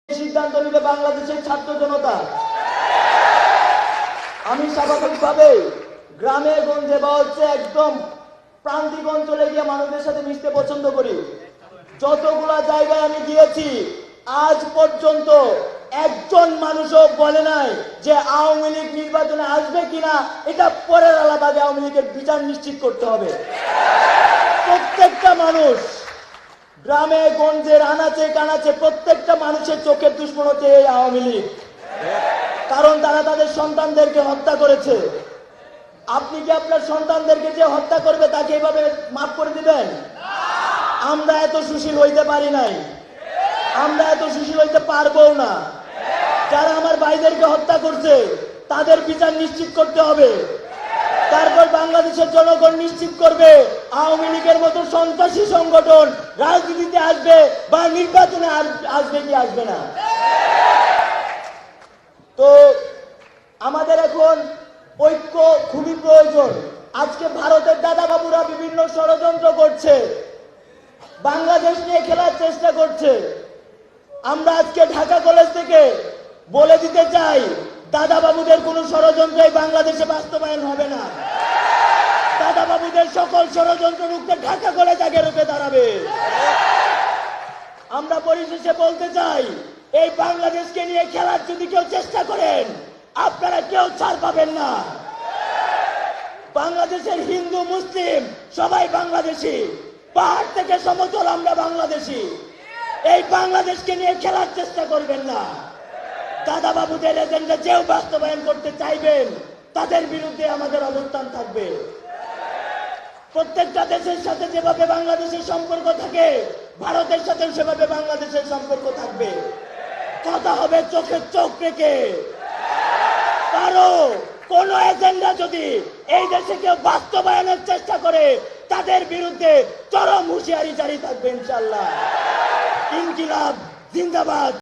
সিদ্ধান্ত নিবে বাংলাদেশের ছাত্র জনতা। আমি স্বাভাবিকভাবে গ্রামে গঞ্জে বা একদম প্রান্তিক অঞ্চলে গিয়ে মানুষদের সাথে মিশতে পছন্দ করি। যতগুলা জায়গায় আমি গিয়েছি আজ পর্যন্ত একজন মানুষও বলে নাই যে আওয়ামী লীগ নির্বাচনে আসবে কিনা এটা পরের আলাদা, আওয়ামী লীগের বিচার নিশ্চিত করতে হবে। প্রত্যেকটা মানুষ গ্রামে গঞ্জের আনাচে কানাচে প্রত্যেকটা মানুষের চোখের দুশ্মন হচ্ছে এই আওয়ামী লীগ। কারণ তারা তাদের সন্তানদেরকে হত্যা করেছে। আপনি কি আপনার সন্তানদেরকে যে হত্যা করবে তাকে এভাবে মাফ করে দিবেন? আমরা এত সুশীল হইতে পারি নাই, আমরা এত সুশীল হইতে পারবো না। যারা আমার ভাইদেরকে হত্যা করছে তাদের বিচার নিশ্চিত করতে হবে। তারপর বাংলাদেশের জনগণ নিশ্চিত করবে আওয়ামী লীগের মতো সন্ত্রাসী সংগঠন রাজনীতিতে আসবে বা নির্বাচনে আসবে কি আসবে না। তো আমাদের এখন ঐক্য খুবই প্রয়োজন। আজকে ভারতের দাদা বাবুরা বিভিন্ন ষড়যন্ত্র করছে, বাংলাদেশ নিয়ে খেলার চেষ্টা করছে। আমরা আজকে ঢাকা কলেজ থেকে বলে দিতে চাই, দাদা বাবুদের কোন ষড়যন্ত্রই বাংলাদেশে বাস্তবায়ন হবে না। দাদা বাবুদের সকল ষড়যন্ত্র রুখতে ঢাকা কলেজ আগে রূপে দাঁড়াবে। আমরা পরিশেষে বলতে চাই, এই বাংলাদেশকে নিয়ে খেলার যদি কেউ চেষ্টা করেন আপনারা কেউ ছাড় পাবেন না। বাংলাদেশের হিন্দু মুসলিম সবাই বাংলাদেশি, পাহাড় থেকে সমতল আমরা বাংলাদেশি। এই বাংলাদেশকে নিয়ে খেলার চেষ্টা করবেন না। দাদা বাবুদের এজেন্ডা যেও বাস্তবায়ন করতে চাইবেন তাদের বিরুদ্ধে আমাদের অবস্থান থাকবে। প্রত্যেকটা দেশের সাথে যেভাবে বাংলাদেশের সম্পর্ক থাকে ভারতের সাথে সেভাবে বাংলাদেশের সম্পর্ক থাকবে। কথা হবে চোখে চোখ রেখে। কারো কোন এজেন্ডা যদি এই দেশে কেউ বাস্তবায়নের চেষ্টা করে তাদের বিরুদ্ধে চরম হুঁশিয়ারি জারি থাকবে ইনশাআল্লাহ। ইনকিলাব জিন্দাবাদ।